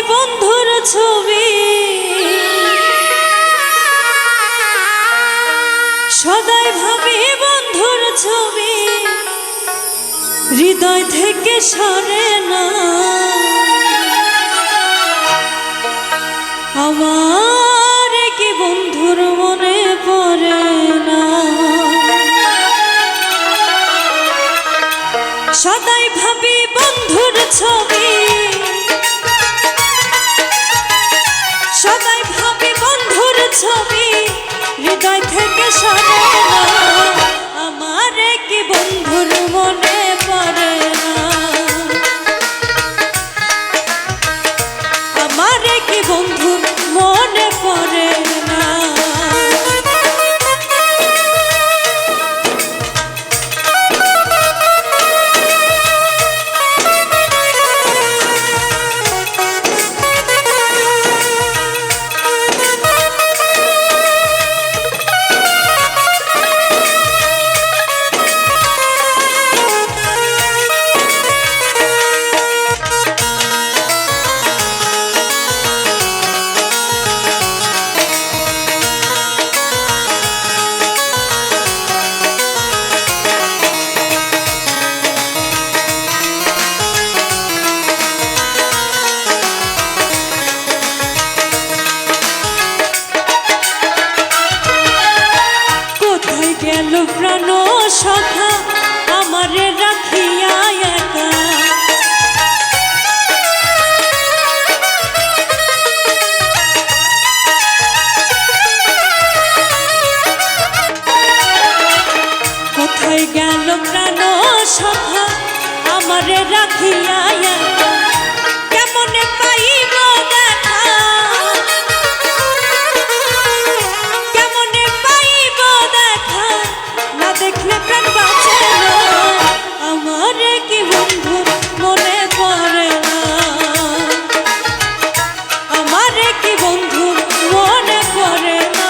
বন্ধুর ছবি, সদাই ভাবি বন্ধুর ছবি, হৃদয় থেকে সরে না। আমার কি বন্ধুর মনে পড়ে না। সদাই ভাবি বন্ধুর ছবি, সদাই ভাবি বন্ধুর ছবি, হৃদয় থেকে সরে না। আমার কি বন্ধুর মনে পড়ে না। আমার কি বন্ধুর মনে পড়ে না। গেল প্রাণ সখা আমারে রাখিয়া একা। কোথায় গেল প্রাণ সখা আমারে রাখিয়া একা। কেমনে পাইব দেখা, কেমনে পাইব দেখা, না দেখলে প্রাণ বাঁচে না। আমার কি বন্ধু মনে পড়ে না। আমার কি বন্ধু মনে পড়ে না।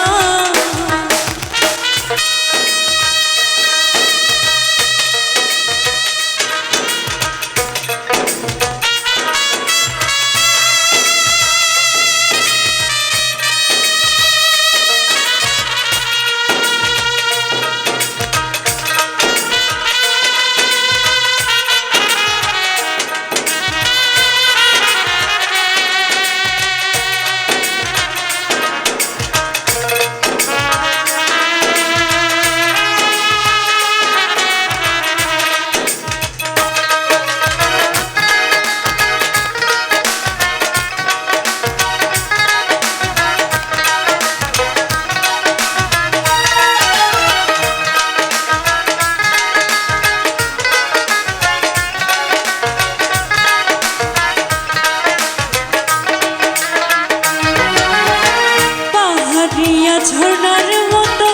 ঝর্ণার মতো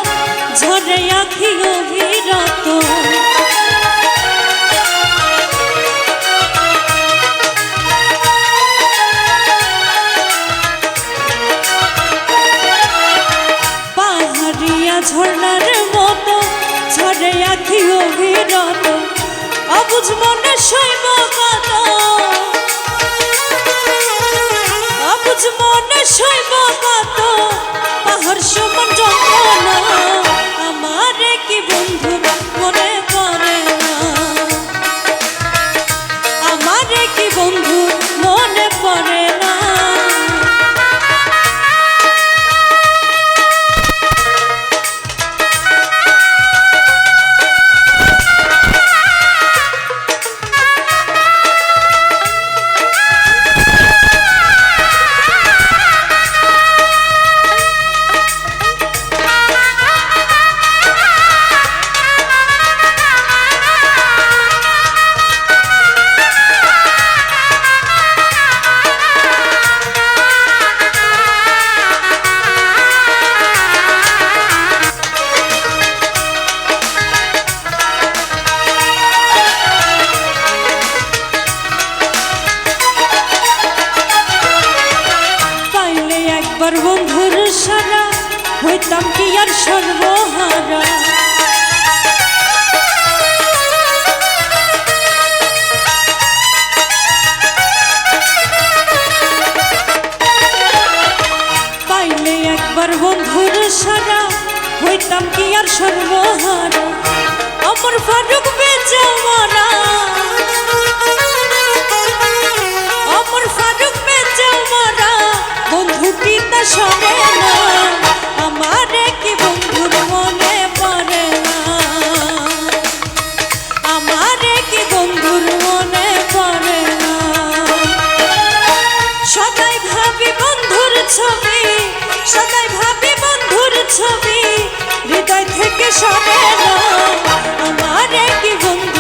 ঝরে আখি অবিরত। পাহাড়িয়া ঝর্ণার মতো ঝরে আখি অবিরত। অবুঝ মনে শৈব কত, অবুঝ মনে শৈব কত, পাহাড় সমান যন্ত্রণা। আমার কি বন্ধু মনে পড়ে না। আমার কি বন্ধু মনে পড়ে না। বন্ধুর সারা হইতাম কি আর সর্বহারা। সর্বহারা আমার ফারুক বেঁচে মারা আমার ফারুক বেঁচে মারা বন্ধুটি তা সরে না আমার কি বন্ধুর মনে পড়ে না আমার কি বন্ধুর মনে পড়ে না সদাই ভাবি বন্ধুর ছবি সদাই ভাবি বন্ধুর ছবি হৃদয় থেকে সরে না আমার কি বন্ধু